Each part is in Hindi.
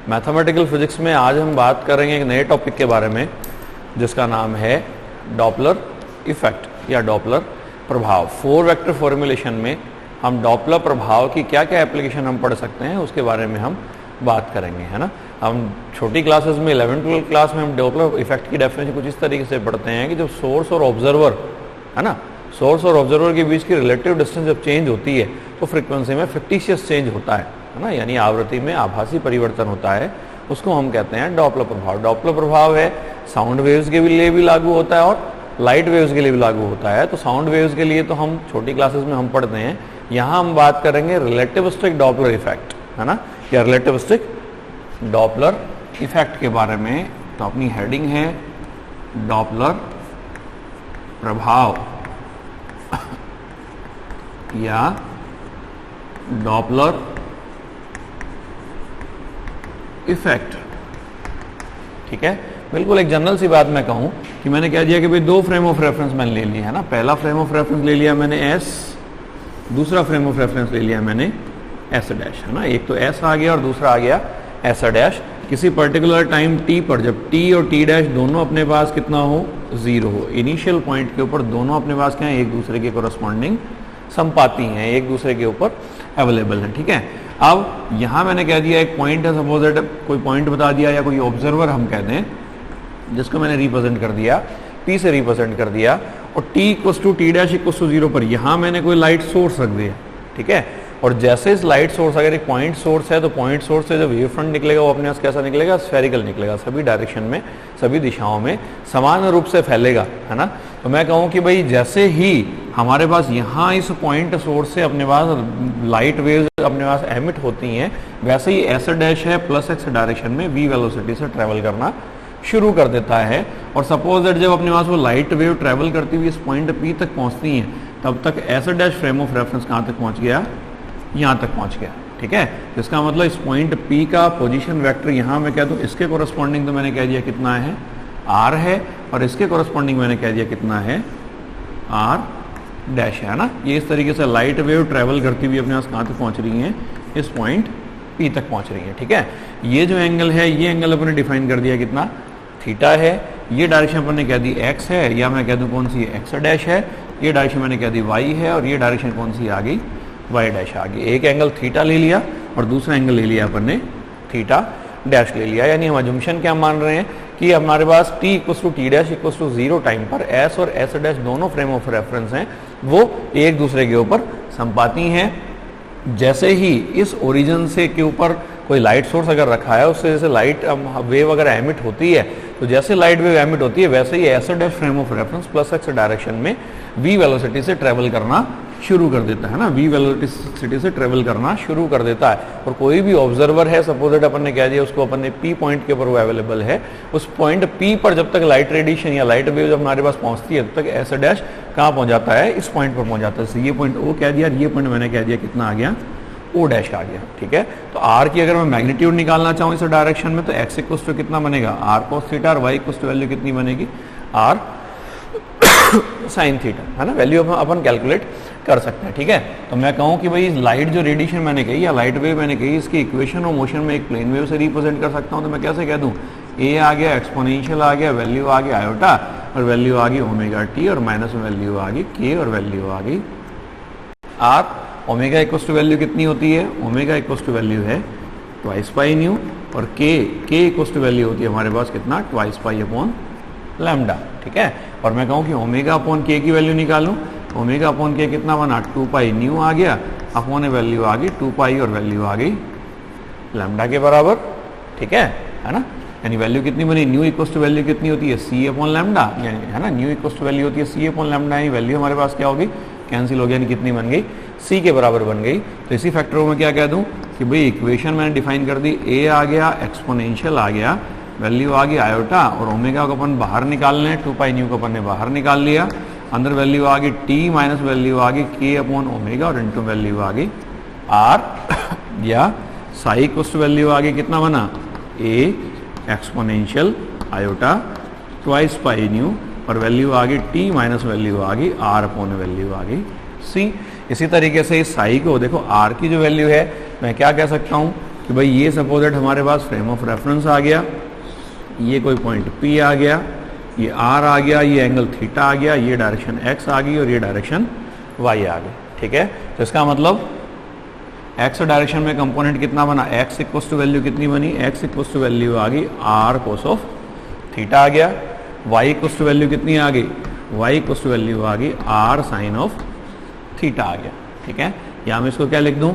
मैथमेटिकल फिजिक्स में आज हम बात करेंगे एक नए टॉपिक के बारे में जिसका नाम है डॉपलर इफेक्ट या डॉपलर प्रभाव। 4 वेक्टर फॉर्मुलेशन में हम डॉपलर प्रभाव की क्या क्या एप्लीकेशन हम पढ़ सकते हैं उसके बारे में हम बात करेंगे, है ना। हम छोटी क्लासेस में 11th-12th क्लास में हम डॉपलर इफेक्ट की डेफिनेशन कुछ इस तरीके से पढ़ते हैं कि जब सोर्स और ऑब्जर्वर, है ना, सोर्स और ऑब्जर्वर के बीच की रिलेटिव डिस्टेंस जब चेंज होती है तो फ्रीक्वेंसी में फिक्टिशियस चेंज होता है ना, यानी आवृत्ति में आभासी परिवर्तन होता है, उसको हम कहते हैं डॉपलर प्रभाव। डॉपलर प्रभाव है साउंड वेव्स के लिए भी लागू होता है और लाइट वेव्स के लिए भी लागू होता है। तो साउंड वेव्स के लिए तो हम छोटी क्लासेस में हम पढ़ते हैं, यहाँ हम बात करेंगे रिलेटिविस्टिक डॉपलर इफेक्ट, है ना, या रिलेटिविस्टिक डॉपलर इफेक्ट के बारे में। तो अपनी हेडिंग है डॉपलर प्रभाव या डॉपलर इफेक्ट, ठीक है। बिल्कुल एक जनरल सी बात मैं कहूं कि मैंने क्या दिया कि भाई 2 फ्रेम ऑफ रेफरेंस मैंने ले लिया, है ना। पहला फ्रेम ऑफ रेफरेंस ले लिया मैंने एस, दूसरा फ्रेम ऑफ रेफरेंस ले लिया मैंने एस डैश, है ना। एक तो एस आ गया और दूसरा आ गया एस डैश। किसी पर्टिकुलर टाइम टी पर जब टी और टी डैश दोनों अपने पास कितना हो, 0 हो, इनिशियल पॉइंट के ऊपर दोनों अपने पास क्या है, एक दूसरे के कोरस्पॉन्डिंग संपाती हैं, एक दूसरे के ऊपर अवेलेबल है, ठीक है। अब यहां मैंने कह दिया एक पॉइंट है, सपोज दैट कोई पॉइंट बता दिया या कोई ऑब्जर्वर हम कहते हैं जिसको मैंने रिप्रेजेंट कर दिया, P से रिप्रेजेंट कर दिया, और T equals to T dash equals to 0 पर यहां मैंने कोई लाइट सोर्स रख दिया, ठीक है। और जैसे इस लाइट सोर्स, अगर एक पॉइंट सोर्स है तो पॉइंट सोर्स से जो वेव फ्रंट निकलेगा वो अपने पास कैसा निकलेगा, स्फेरिकल निकलेगा, सभी डायरेक्शन में, सभी दिशाओं में समान रूप से फैलेगा, है ना। तो मैं कहूँ कि भाई जैसे ही हमारे पास यहाँ इस पॉइंट सोर्स से अपने पास लाइट वेव्स अपने पास एमिट होती हैं, वैसे ही एस डैश है प्लस एक्स डायरेक्शन में v वेलोसिटी से ट्रेवल करना शुरू कर देता है। और सपोज दैट जब अपने पास वो लाइट वेव ट्रेवल करती हुई इस पॉइंट P तक पहुंचती हैं, तब तक S dash frame of reference कहाँ तक पहुंच गया, यहाँ तक पहुंच गया, ठीक है। तो इसका मतलब इस पॉइंट P का पोजीशन वेक्टर यहाँ मैं कह दूँ इसके कोरस्पॉन्डिंग तो मैंने कह दिया कितना है, R है, और इसके कोरस्पॉन्डिंग मैंने कह दिया कितना है, R डैश, है ना। ये इस तरीके से लाइट वेव ट्रेवल करती हुई अपने पास कहाँ तक पहुँच रही हैं, इस पॉइंट P तक पहुँच रही है, ठीक है। ये जो एंगल है, ये एंगल अपने डिफाइन कर दिया कितना, थीटा है। ये डायरेक्शन अपन ने कह दी x है, या मैं कह दूँ कौन सी है, x डैश है। ये डायरेक्शन मैंने कह दी y है, और ये डायरेक्शन कौन सी आ गई, y डैश आ गई। एक एंगल थीटा ले लिया और दूसरा एंगल ले लिया अपन ने थीटा डैश ले लिया, यानी हम अजम्पशन क्या मान रहे हैं कि हमारे पास t equals to T dash equals to 0 time पर s और s डैश दोनों फ्रेम ऑफ रेफरेंस हैं, वो एक दूसरे के ऊपर संपाती हैं। जैसे ही इस ओरिजिन से के ऊपर कोई लाइट सोर्स अगर रखा है, उससे जैसे लाइट वेव अगर एमिट होती है, तो जैसे लाइट वेव एमिट होती है वैसे ही S dash frame of reference plus X direction में v वेलोसिटी से ट्रेवल करना शुरू कर देता है ना, v वेलोसिटी से ट्रेवल करना शुरू कर देता है। और कोई भी ऑब्जर्वर है, सपोज दैट अपन ने कह दिया उसको अपन ने P पॉइंट के ऊपर वो अवेलेबल है, उस पॉइंट P पर जब तक लाइट रेडिएशन या लाइट वेव जब हमारे पास पहुंचती है, तब तक एस डैश कहाँ पहुंच जाता है, इस पॉइंट पर पहुंच जाता है। ये पॉइंट O कह दिया, ये पॉइंट मैंने कह दिया कितना आ गया, O डैश आ गया, ठीक है। तो R की अगर मैं मैग्नीट्यूड निकालना चाहूँ इस डायरेक्शन में, तो x इक्वल्स टू कितना बनेगा, R cos थीटा, और y इक्वल्स टू वैल्यू कितनी बनेगी, R साइन थीटा, है ना। वैल्यू अपन कैलकुलेट कर सकते हैं, ठीक है। तो मैं कहूँ कि भाई लाइट जो रेडिएशन मैंने कही या लाइट वेव मैंने कही, इसकी इक्वेशन और मोशन में एक प्लेन वेव से रिप्रेजेंट कर सकता हूँ। तो मैं कैसे कह दूँ, a आ गया, एक्सपोनेंशियल आ गया, वैल्यू आ गया आयोटा, और वैल्यू आ गई ओमेगा टी, और माइनस में वैल्यू आ गई k, और वैल्यू आ गई r। Omega equals to value कितनी होती है, ओमेगा इक्वल्स टू वैल्यू है ट्वाइस पाई न्यू, और k इक्वल्स टू वैल्यू होती है हमारे पास कितना, ट्वाइस पाई अपॉन लैम्डा, ठीक है। और मैं कहूँ कि ओमेगा अपॉन k की वैल्यू निकालूं, ओमेगा अपॉन k कितना बना, 2 पाई न्यू आ गया, अपॉन वैल्यू आ गई 2 पाई, और वैल्यू आ गई लैम्डा के बराबर, ठीक है ना। यानी वैल्यू कितनी बनी, न्यू इक्वल्स टू वैल्यू कितनी होती है, c अपॉन लैम्डा, है ना। न्यू इक्वल्स टू वैल्यू होती है c अपॉन लैम्डा, यानी वैल्यू हमारे पास क्या होगी, कैंसिल हो गया, यानी कितनी बन गई, c के बराबर बन गई। तो इसी फैक्टर में क्या कह दूं कि भाई इक्वेशन मैंने डिफाइन कर दी, a आ गया, एक्सपोनेंशियल आ गया, वैल्यू आ गई आयोटा, और ओमेगा को अपन बाहर निकाल लें, 2 पाई न्यू को अपन ने बाहर निकाल लिया, अंदर वैल्यू आ गई t माइनस वैल्यू आ गई k अपॉन ओमेगा, और इनटू वैल्यू आ गई r, या साई इक्वल्स टू वैल्यू आ गई कितना बना, a exponential iota twice pi nu, और वैल्यू आ गई t माइनस वैल्यू आ गई r अपॉन वैल्यू आ गई c। इसी तरीके से इस साई को देखो, r की जो वैल्यू है मैं क्या कह सकता हूँ कि भाई ये सपोज हमारे पास फ्रेम ऑफ रेफरेंस आ गया, ये कोई पॉइंट P आ गया, ये R आ गया, ये एंगल थीटा आ गया, ये डायरेक्शन X आ गई और ये डायरेक्शन Y आ गई। ठीक है, तो इसका मतलब X डायरेक्शन में कंपोनेंट कितना बना, X इक्वल्स टू वैल्यू कितनी बनी, X इक्वल्स टू वैल्यू आ गई R कोस ऑफ थीटा आ गया, Y इक्वल्स टू वैल्यू कितनी आ गई, Y इक्वल्स टू वैल्यू आ गई R साइन ऑफ थीटा आ गया। ठीक है, यहाँ मैं इसको क्या लिख दूँ,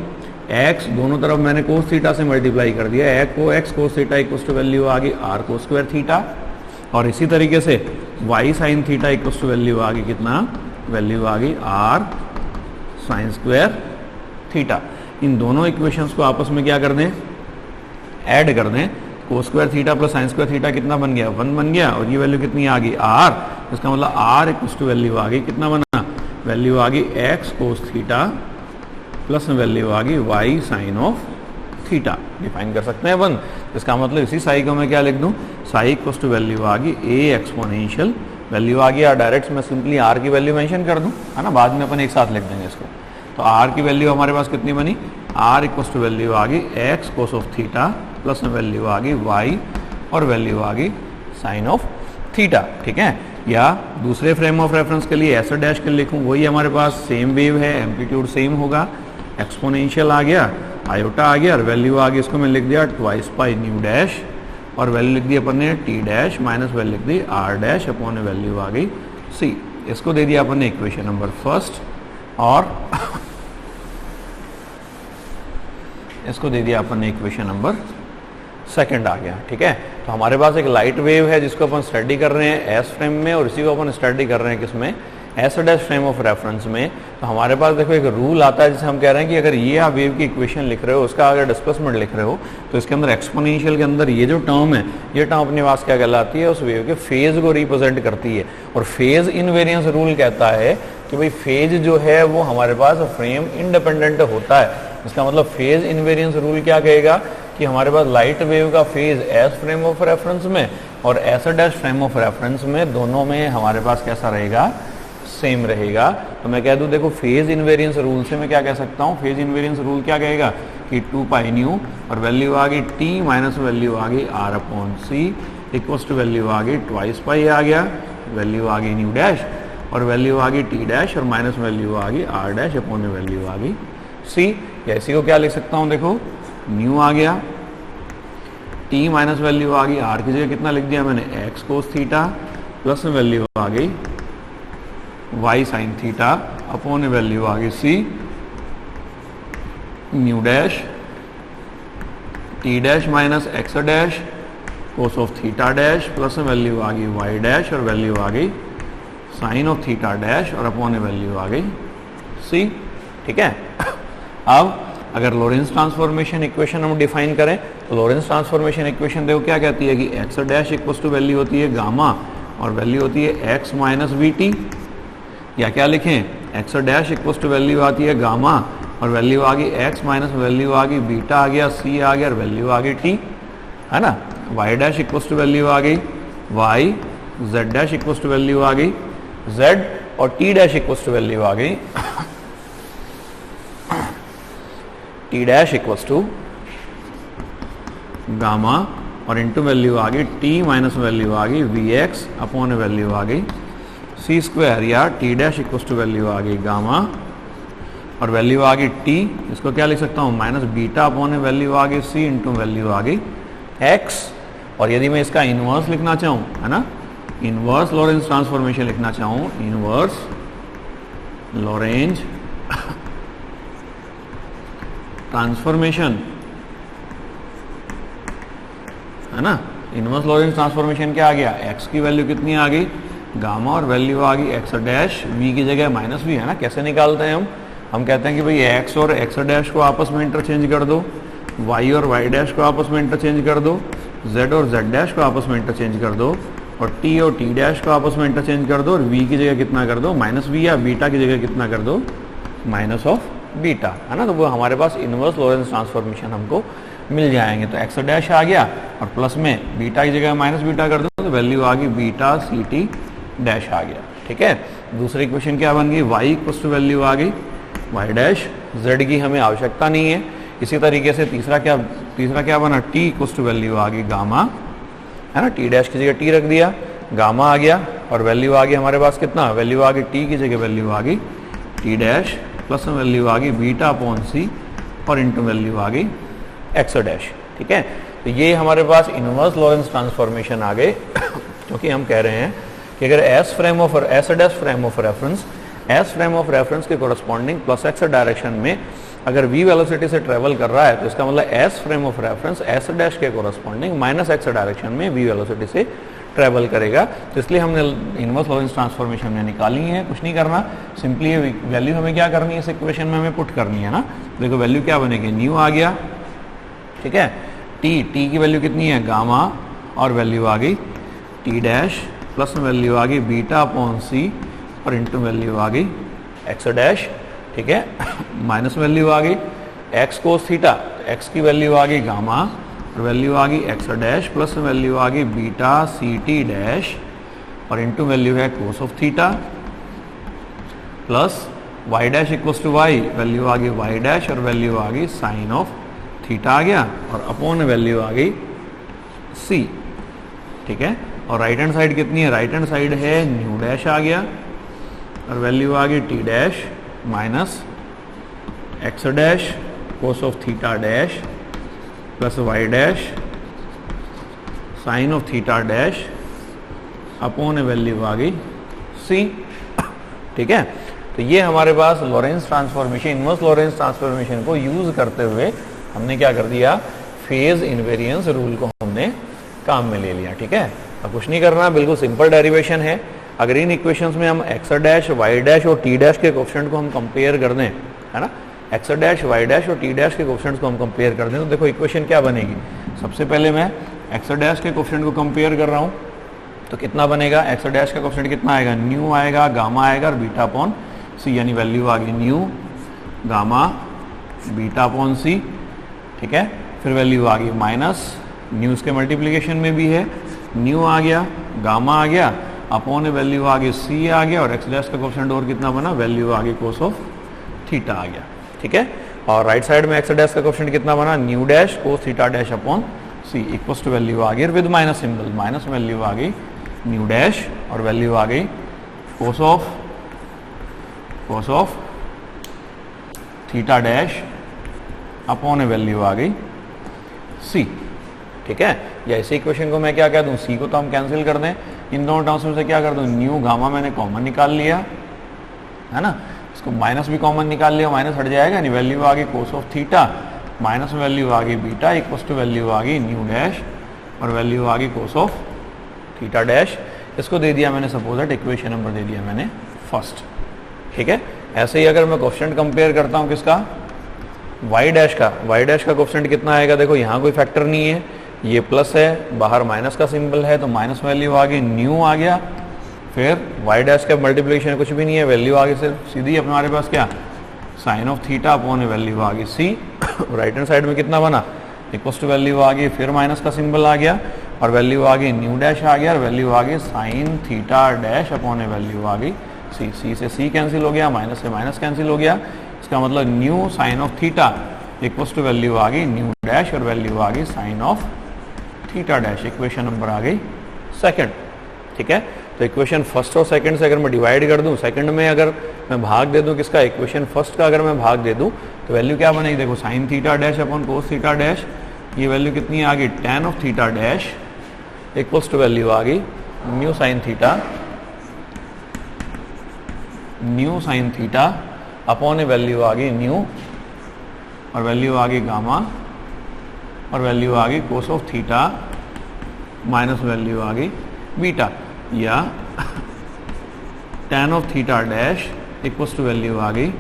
x दोनों तरफ मैंने कोस थीटा से मल्टीप्लाई कर दिया, x cos theta equals to value आ गई R कोस स्क्वायर थीटा, और इसी तरीके से y sine theta equals to value आ गई कितना, वैल्यू आ गई R साइन स्क्वायर थीटा। इन दोनों इक्वेशंस को आपस में क्या कर दें, ऐड कर दें, cos square theta plus sign square theta कितना बन गया, 1 बन गया, और ये वैल्यू कितनी आ गई R, इसका मतलब R इक्वल्स टू वैल्यू आ गई कितना बना, वैल्यू आ गई x cos theta plus value आ गई y sine of theta, define कर सकते हैं 1। इसका मतलब इसी साई को मैं क्या लिख दूं, साई इक्वल्स टू वैल्यू आ गई a एक्सपोनेंशियल, वैल्यू आ गई, डायरेक्ट मैं सिंपली r की वैल्यू मेंशन कर दूं, है ना, बाद में अपन एक साथ लिख देंगे इसको। तो r की वैल्यू हमारे पास कितनी बनी, r इक्वल्स टू वैल्यू आ गई x cos of theta plus value आ गई y और वैल्यू आ गई साइन ऑफ थीटा। ठीक है, या दूसरे फ्रेम ऑफ रेफरेंस के लिए ऐसा डैश के लिखूं, वही हमारे पास सेम वेव है, एम्पलीट्यूड सेम होगा, एक्सपोनेंशियल आ गया, आयोटा आ गया और वैल्यू आ गई, इसको मैं लिख दिया ट्वाइस पाई न्यू डैश और वैल्यू लिख दी अपन ने टी डैश माइनस वैल्यू लिख दी आर डैश अपॉन वैल्यू आ गई सी। इसको दे दिया अपन ने इक्वेशन नंबर फर्स्ट और इसको दे दिया अपन ने इक्वेशन नंबर सेकंड आ गया। ठीक है, तो हमारे पास एक लाइट वेव है जिसको अपन स्टडी कर रहे हैं एस फ्रेम में और इसी को अपन स्टडी कर रहे हैं किसमें, S dash frame of reference में। तो हमारे पास देखो एक रूल आता है जिसे हम कह रहे हैं कि अगर ये आप वेव की इक्वेशन लिख रहे हो, उसका अगर डिस्प्लेसमेंट लिख रहे हो, तो इसके अंदर एक्सपोनेंशियल के अंदर ये जो टर्म है, ये टर्म अपने पास क्या कहलाती है, उस वेव के फेज को रिप्रेजेंट करती है। और फेज इनवेरियंस रूल कहता है कि भाई फेज जो है वो हमारे पास फ्रेम इंडिपेंडेंट होता है। इसका मतलब फेज इनवेरियंस रूल क्या कहेगा कि हमारे पास लाइट वेव का phase S frame of reference में और S dash frame of reference में, दोनों में हमारे पास कैसा रहेगा, सेम रहेगा। तो मैं कह दूं देखो फेज इनवेरियंस रूल से मैं क्या कह सकता हूं, फेज इनवेरियंस रूल क्या कहेगा कि 2 पाई न्यू और वैल्यू आ गई टी माइनस वैल्यू आ गई R upon C equals to value आ गई ट्वाइस पाई आ गया, वैल्यू आ गई न्यू डैश और वैल्यू आ गई टी डैश और माइनस वैल्यू आ गई आर डैश अपॉन वैल्यू आ गई सी। या इसी को क्या लिख सकता हूं, देखो न्यू आ गया, टी माइनस वैल्यू आ गई आर की जगह कितना लिख दिया मैंने X cos theta plus value आ गई y sine theta upon value आ गई C nu dash T dash minus X dash cos of theta dash plus value आ गई y डैश और वैल्यू आ गई साइन ऑफ थीटा डैश और अपॉन वैल्यू आ गई सी। ठीक है, अब अगर लॉरेंस ट्रांसफॉर्मेशन इक्वेशन हम डिफाइन करें तो लॉरेंस ट्रांसफॉर्मेशन इक्वेशन देखो क्या कहती है कि X dash equals to value होती है गामा और वैल्यू होती है एक्स माइनस वी टी, या क्या लिखें X dash equals to value आती है गामा और वैल्यू आ गई एक्स माइनस वैल्यू आ गई बीटा आ गया सी आ गया और वैल्यू आ गई टी, है ना। Y dash equals to value आ गई Y, Z dash equals to value आ गई जेड और T dash equals to value आ गई T dash equals to gamma और इंटू वैल्यू आ गई टी माइनस वैल्यू आ गई वी एक्स अपॉन वैल्यू आ गई सी स्क्वायर, या T dash equals to value आ गई गामा और वैल्यू आ गई टी, इसको क्या लिख सकता हूँ माइनस बीटा अपॉन वैल्यू आ गई सी इंटू वैल्यू आ गई एक्स। और यदि मैं इसका इनवर्स लिखना चाहूँ, है ना, इनवर्स लॉरेंज ट्रांसफॉर्मेशन लिखना चाहूँ, इनवर्स लॉरेंज ट्रांसफॉर्मेशन, है ना, इनवर्स लॉरेंज ट्रांसफॉर्मेशन क्या आ गया, एक्स की वैल्यू कितनी आ गई गामा और वैल्यू आ गई एक्स डैश, वी की जगह माइनस वी, है ना। कैसे निकालते हैं हम कहते हैं कि भाई एक्स और एक्स डैश को आपस में इंटरचेंज कर दो, वाई और वाई डैश को आपस में इंटरचेंज कर दो, जेड और जेड डैश को आपस में इंटरचेंज कर दो और टी और टी डैश को आपस में इंटरचेंज कर दो और वी की जगह कितना कर दो माइनस वी, या बीटा की जगह कितना कर दो माइनस ऑफ बीटा, है ना। तो वो हमारे पास इनवर्स लॉरेंज ट्रांसफॉर्मेशन हमको मिल जाएंगे। तो एक्स डैश आ गया और प्लस में बीटा की जगह माइनस बीटा कर दो तो वैल्यू आ गई बीटा सी टी डैश आ गया। ठीक है, दूसरी इक्वेशन क्या बन गई, y इक्वल्स टू वैल्यू आ गई y डैश, z की हमें आवश्यकता नहीं है। इसी तरीके से तीसरा क्या तीसरा क्या बना, टी इक्वल्स टू वैल्यू आ गई गामा, है ना, टी डैश की जगह टी रख दिया, गामा आ गया और वैल्यू आ गई हमारे पास कितना, वैल्यू आ गई टी की जगह वैल्यू आ गई टी डैश प्लस में वैल्यू आ गई बीटा अपॉन सी और इंटू वैल्यू आ गई एक्स डैश। ठीक है, तो ये हमारे पास इनवर्स लॉरेंस ट्रांसफॉर्मेशन आ गए क्योंकि हम कह रहे हैं कि अगर S dash frame of reference S frame of reference के कोरस्पॉन्डिंग प्लस एक्स डायरेक्शन में अगर v वेलोसिटी से ट्रेवल कर रहा है तो इसका मतलब S frame of reference S dash के कोरस्पॉन्डिंग माइनस एक्स डायरेक्शन में v वेलोसिटी से ट्रेवल करेगा। तो इसलिए हमने इनवर्स लॉरेंस ट्रांसफॉर्मेशन में निकाली है, कुछ नहीं करना, सिंपली वैल्यू हमें क्या करनी है, इस इक्वेशन में हमें पुट करनी है ना। देखो वैल्यू क्या बनेगी, न्यू आ गया, ठीक है, टी की वैल्यू कितनी है गामा और वैल्यू आ गई टी डैश प्लस में वैल्यू आ गई बीटा अपॉन सी और इंटू वैल्यू आ गई एक्स डैश। ठीक है, माइनस वैल्यू आ गई एक्स कोस थीटा, एक्स की वैल्यू आ गई गामा और वैल्यू आ गई एक्स डैश प्लस में वैल्यू आ गई बीटा सी टी डैश और इंटू वैल्यू है cos of theta plus Y dash equals to Y, value आ गई वाई डैश और वैल्यू आ गई साइन ऑफ थीटा आ गया और अपॉन वैल्यू आ गई सी। ठीक है, और राइट हैंड साइड कितनी है, राइट हैंड साइड है न्यू डैश आ गया और वैल्यू आ गई T dash minus X dash cos of theta dash plus Y dash sine of theta dash upon value आ गई सी। ठीक है, तो ये हमारे पास Lorentz transformation, inverse Lorentz transformation को यूज करते हुए हमने क्या कर दिया, फेज इनवेरिएंस रूल को हमने काम में ले लिया। ठीक है, अब कुछ नहीं करना, बिल्कुल सिंपल डेरिवेशन है। अगर इन इक्वेशंस में हम एक्स डैश वाई डैश और टी डैश के कोएफिशिएंट को हम कंपेयर कर दें, है ना, एक्स डैश वाई डैश और टी डैश के कोएफिशिएंट्स को हम कंपेयर कर दें तो देखो इक्वेशन क्या बनेगी। सबसे पहले मैं एक्स डैश के कोएफिशिएंट को कंपेयर कर रहा हूँ तो कितना बनेगा, एक्स डैश का कोएफिशिएंट कितना आएगा, न्यू आएगा, गामा आएगा और बीटा अपॉन सी, यानी वैल्यू आ गई न्यू गामा बीटा अपॉन सी। ठीक है, फिर वैल्यू आ गई माइनस न्यू के मल्टीप्लीकेशन में भी है, न्यू आ गया, गामा आ गया, अपॉन वैल्यू आ गई सी आ गया और एक्स डैश का कोएफिशिएंट और कितना बना, वैल्यू आ गई कोस ऑफ थीटा आ गया। ठीक है, और राइट साइड में एक्स डैश का कोएफिशिएंट कितना बना, nu dash cos theta dash upon C equals to value आ गई with minus symbol, minus value आ गई न्यू डैश और वैल्यू आ गई cos of theta dash upon value आ गई सी। ठीक है, या इसी इक्वेशन को मैं क्या कह दूं, सी को तो हम कैंसिल कर दें, इन दोनों टर्म्स में से क्या कर दूं, न्यू गामा मैंने कॉमन निकाल लिया, है ना, इसको माइनस भी कॉमन निकाल लिया, माइनस हट जाएगा, नहीं, वैल्यू आ गई cos of theta minus value आ गई बीटा इक्वल्स टू वैल्यू आ गई न्यू डैश और वैल्यू आ गई कोस ऑफ थीटा डैश। इसको दे दिया मैंने सपोज इक्वेशन नंबर दे दिया मैंने फर्स्ट। ठीक है, ऐसे ही अगर मैं कोएफिशिएंट कंपेयर करता हूँ किसका, वाई डैश का कोएफिशिएंट कितना आएगा, देखो यहाँ कोई फैक्टर नहीं है, ये प्लस है, बाहर माइनस का सिंबल है तो माइनस वैल्यू आ गई, न्यू आ गया, फिर वाई डैश का मल्टीप्लिकेशन कुछ भी नहीं है, वैल्यू आ गई सिर्फ सीधी हमारे पास क्या, sine of theta upon value आ गई सी। राइट हैंड साइड में कितना बना, इक्वल्स टू वैल्यू आ गई, फिर माइनस का सिंबल आ गया और वैल्यू आ गई न्यू डैश आ गया और वैल्यू आ गई sine theta dash upon value आ गई सी। सी से सी कैंसिल हो गया, माइनस से माइनस कैंसिल हो गया, इसका मतलब nu sine of theta equals to value आ गई न्यू डैश और वैल्यू आ गई sine of theta dash. Equation number आ गई सेकंड। ठीक है, तो इक्वेशन फर्स्ट और सेकंड से अगर मैं डिवाइड कर दूं, सेकंड में अगर मैं भाग दे दूं किसका, इक्वेशन फर्स्ट का अगर मैं भाग दे दूं तो वैल्यू क्या बनेगी, देखो sine theta dash upon cos theta dash, ये वैल्यू कितनी आ गई, tan of theta dash equals to value आ गई nu sine theta upon value आ गई न्यू और वैल्यू आ गई गामा और वैल्यू आ गई cos of theta minus value आ गई बीटा, या tan of theta dash equals to value आ गई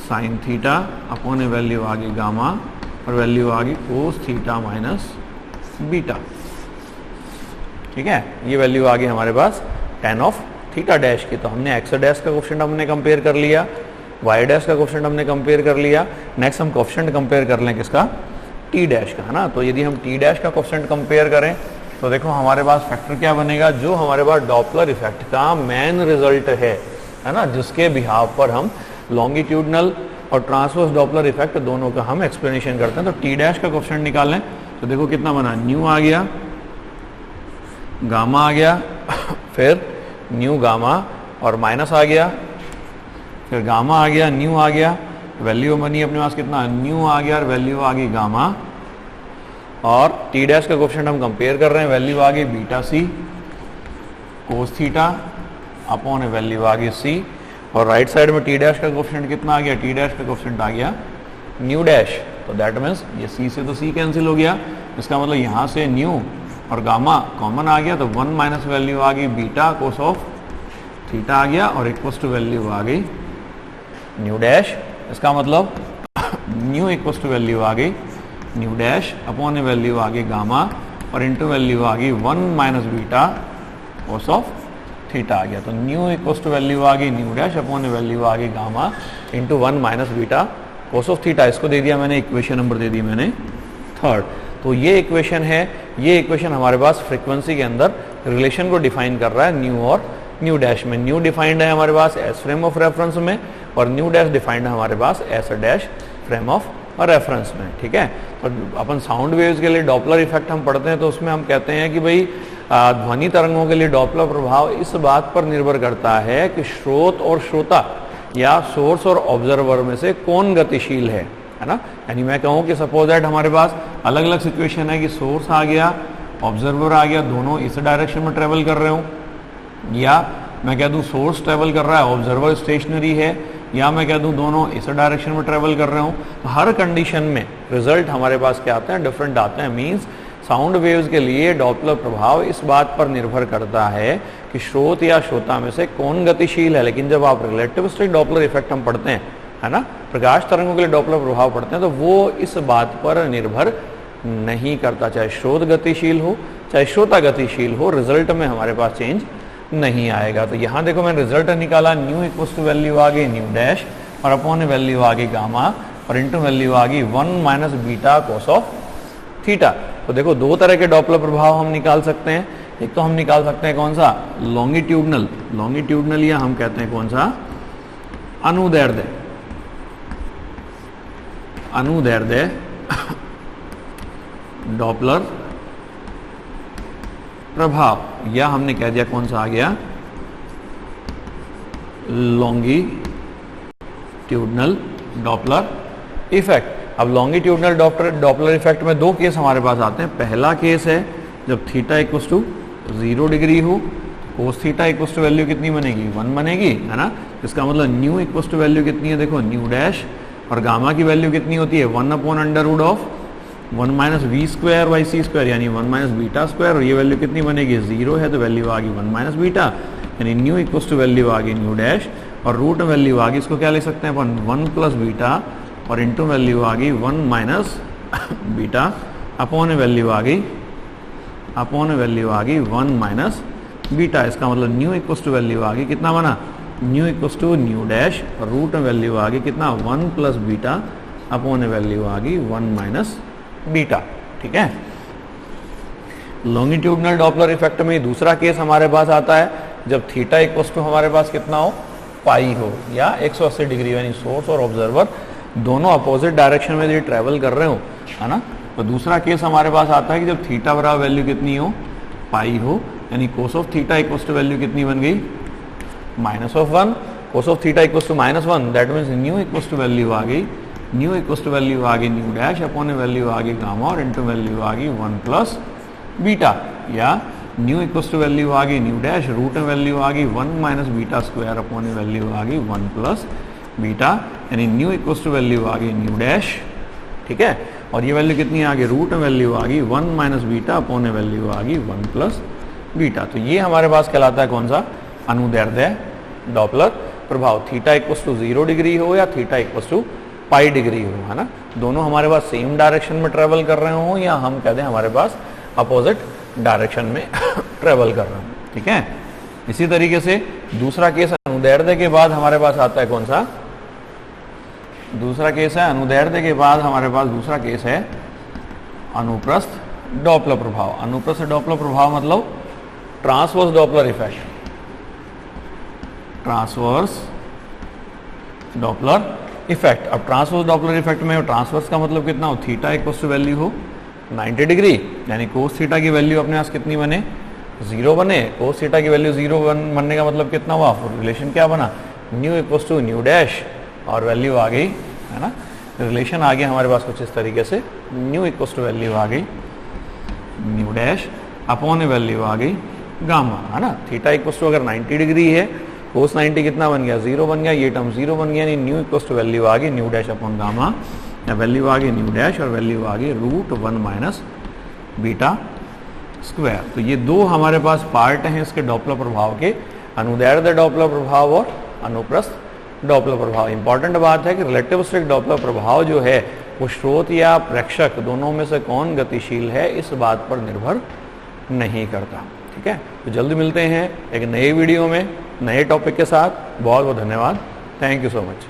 साइन थीटा अपॉन वैल्यू आ गई गामा और वैल्यू आ गई कोस थीटा माइनस बीटा। ठीक है, ये वैल्यू आ गई हमारे पास tan ऑफ थीटा डैश की। तो हमने एक्स डैश का कोएफिशिएंट हमने कंपेयर कर लिया, वाई डैश का कोएफिशिएंट हमने कंपेयर कर लिया, नेक्स्ट हम कोएफिशिएंट कंपेयर कर लें किसका, टी डैश का, है ना। तो यदि हम टी डैश का कोएफिशिएंट कंपेयर करें तो देखो हमारे पास फैक्टर क्या बनेगा, जो हमारे पास डॉपलर इफेक्ट का मेन रिजल्ट है ना, जिसके बिहाव पर हम लॉन्गिट्यूडनल और ट्रांसवर्स डॉपलर इफेक्ट दोनों का हम एक्सप्लेनेशन करते हैं। तो टी डैश का कोएफिशिएंट निकाल लें तो देखो कितना बना, न्यू आ गया, गामा आ गया, फिर न्यू गामा और माइनस आ गया, फिर गामा आ गया, न्यू आ गया, वैल्यू बनी अपने पास कितना, न्यू आ गया और वैल्यू आ गई गामा, और टी डैश का कोएफिशिएंट हम कंपेयर कर रहे हैं, वैल्यू आ गई बीटा सी कोस थीटा अपॉन वैल्यू आ गई सी, और राइट साइड में टी डैश का कोएफिशिएंट कितना आ गया, टी डैश का कोएफिशिएंट आ गया न्यू डैश। तो दैट मीन्स ये सी से तो सी कैंसिल हो गया, इसका मतलब यहाँ से न्यू और गामा कॉमन आ गया, तो 1 माइनस वैल्यू आ गई बीटा कोस ऑफ थीटा आ गया और इक्वल्स टू वैल्यू आ गई न्यू डैश। इसका मतलब न्यू इक्वल्स टू वैल्यू आ गई न्यू डैश अपॉन वैल्यू आ गई गामा और इंटू वैल्यू आ गई 1 minus beta cos of theta आ गया। तो न्यू इक्वल्स टू वैल्यू आ गई न्यू डैश अपॉन वैल्यू आ गई gamma into 1 minus beta cos of theta. इसको दे दिया मैंने, इक्वेशन नंबर दे दी मैंने थर्ड। तो ये इक्वेशन है, ये इक्वेशन हमारे पास फ्रीक्वेंसी के अंदर रिलेशन को डिफाइन कर रहा है न्यू और न्यू डैश में। न्यू डिफाइंड है हमारे पास एस फ्रेम ऑफ रेफरेंस में और न्यू डैश डिफाइंड है हमारे पास S dash frame of reference में। ठीक है, तो अपन साउंड वेव्स के लिए डॉपलर इफेक्ट हम पढ़ते हैं तो उसमें हम कहते हैं कि भाई ध्वनि तरंगों के लिए डॉपलर प्रभाव इस बात पर निर्भर करता है कि स्रोत और श्रोता या सोर्स और ऑब्जर्वर में से कौन गतिशील है ना। यानी मैं कहूँ कि सपोज दैट हमारे पास अलग अलग सिचुएशन है कि सोर्स आ गया, ऑब्जर्वर आ गया, दोनों इस डायरेक्शन में ट्रेवल कर रहे हो, या मैं कह दूं सोर्स ट्रेवल कर रहा है, ऑब्जर्वर स्टेशनरी है, या मैं कह दूं दोनों इस डायरेक्शन में ट्रेवल कर रहे हो। हर कंडीशन में रिजल्ट हमारे पास क्या आते हैं, डिफरेंट आते हैं। मींस साउंड वेव्स के लिए डॉपलर प्रभाव इस बात पर निर्भर करता है कि स्रोत या श्रोता में से कौन गतिशील है। लेकिन जब आप रिलेटिविस्टिक डॉपलर इफेक्ट हम पढ़ते हैं, है ना, प्रकाश तरंगों के लिए डॉपलर प्रभाव पढ़ते हैं, तो वो इस बात पर निर्भर नहीं करता, चाहे स्रोत गतिशील हो चाहे श्रोता गतिशील हो, रिजल्ट में हमारे पास चेंज नहीं आएगा। तो यहाँ देखो मैंने रिजल्ट निकाला, न्यू इक्वल्स टू वैल्यू आ गई न्यू डैश और अपॉन वैल्यू आ गई गामा और इंटू वैल्यू आ गई 1 minus beta cos of theta. तो देखो दो तरह के डॉपलर प्रभाव हम निकाल सकते हैं। एक तो हम निकाल सकते हैं कौन सा, लॉन्गिट्यूडनल, लॉन्गिट्यूडनल या हम कहते हैं कौन सा, अनुदैर्ध्य, अनुदैर्ध्य डॉपलर प्रभाव, या हमने कह दिया कौन सा आ गया, लॉन्गिट्यूडनल डॉपलर इफेक्ट। अब लॉन्गिट्यूडनल डॉपलर इफेक्ट में दो केस हमारे पास आते हैं। पहला केस है जब थीटा इक्वल्स टू 0 डिग्री हो, cos theta equals to value कितनी बनेगी, 1 बनेगी, है ना। इसका मतलब न्यू इक्वल्स टू वैल्यू कितनी है, देखो न्यू डैश, और गामा की वैल्यू कितनी होती है, 1 upon under root of 1 minus V square by C square, यानी 1 माइनस बीटा स्क्वायर, और ये वैल्यू कितनी बनेगी, 0 है तो वैल्यू आ गई 1 माइनस बीटा, यानी न्यू इक्वल्स टू वैल्यू आ गई न्यू डैश, और रूट वैल्यू आ गई, इसको क्या लिख सकते हैं अपन, 1 प्लस बीटा, और इंटू वैल्यू आ गई 1 माइनस बीटा अपॉन वैल्यू आ गई, अपॉन वैल्यू आ गई 1 माइनस बीटा। इसका मतलब न्यू इक्वल्स टू वैल्यू आ गई कितना बना, nu equals to nu dash, और रूट वैल्यू आ गई कितना, 1 प्लस बीटा अपॉन वैल्यू आ गई 1 माइनस बीटा। ठीक है, लॉन्गिट्यूडनल डॉपलर इफेक्ट में दूसरा केस हमारे पास आता है जब थीटा इक्वल्स टू हमारे पास कितना हो, पाई हो, या 180 डिग्री, यानी सोर्स और ऑब्जर्वर दोनों अपोजिट डायरेक्शन में यदि ट्रेवल कर रहे हो, है ना। तो दूसरा केस हमारे पास आता है कि जब थीटा बराबर वैल्यू कितनी हो, पाई हो, यानी cos of theta equals to value कितनी बन गई, minus of 1, cos of theta equals to -1, that means nu equals to value आ गई, न्यू इक्वल्स टू वैल्यू आ गई न्यू डैश अपॉन वैल्यू आ गई गामा और इंटू वैल्यू आ गई 1 प्लस बीटा, या न्यू इक्वल्स टू वैल्यू आ गई न्यू डैश, रूट वैल्यू आ गई 1 minus beta square upon value आ गई 1 प्लस बीटा, यानी न्यू इक्वल्स टू वैल्यू आ गई न्यू डैश। ठीक है, और ये वैल्यू कितनी आ गई, रूट वैल्यू आ गई 1 माइनस बीटा अपॉन वैल्यू आ गई 1 प्लस बीटा। तो ये हमारे पास कहलाता है कौन सा, अनुदैर्ध्य डॉपलर प्रभाव। थीटा इक्वल्स टू 0 डिग्री हो या theta equals to pi degree हो, है ना, दोनों हमारे पास सेम डायरेक्शन में ट्रेवल कर रहे हो, या हम कहते हैं हमारे पास अपोजिट डायरेक्शन में ट्रेवल कर रहे हो। ठीक है, इसी तरीके से दूसरा केस अनुदैर्ध्य के बाद हमारे पास आता है कौन सा, दूसरा केस है अनुदैर्ध्य के बाद हमारे पास दूसरा केस है अनुप्रस्थ डॉपलर प्रभाव। अनुप्रस्थ डॉपलर प्रभाव मतलब transverse Doppler effect, transverse Doppler effect. अब ट्रांसवर्स डॉपलर इफेक्ट में ट्रांसवर्स का मतलब कितना हो, थीटा इक्वल टू वैल्यू हो 90 डिग्री, यानी कोस थीटा की वैल्यू अपने पास कितनी बने, 0 बने। कोस थीटा की वैल्यू 0 बनने का मतलब कितना हुआ, रिलेशन क्या बना, nu equal to nu dash, और वैल्यू आ गई, है ना, रिलेशन आ गया हमारे पास कुछ इस तरीके से, न्यू इक्वल टू वैल्यू आ गई न्यू डैश अपॉन वैल्यू आ गई गामा, है ना। थीटा इक्वल टू अगर 90 डिग्री है, कोस 90 कितना बन गया, 0 बन गया, ये टर्म 0 बन गया, यानी न्यू इक्वल टू वैल्यू आ गई nu dash upon gamma, value आ गई न्यू डैश और वैल्यू आ गई √1 माइनस बीटा स्क्वायर। तो ये दो हमारे पास पार्ट हैं इसके डॉपलर प्रभाव के, अनुदैर्ध्य डॉपलर प्रभाव और अनुप्रस्थ डॉपलर प्रभाव। इंपॉर्टेंट बात है कि रिलेटिव स्ट्रिक्ट डॉपलर प्रभाव जो है वो स्रोत या प्रेक्षक दोनों में से कौन गतिशील है इस बात पर निर्भर नहीं करता। ठीक है, तो जल्दी मिलते हैं एक नए वीडियो में नए टॉपिक के साथ। बहुत बहुत धन्यवाद, थैंक यू सो मच।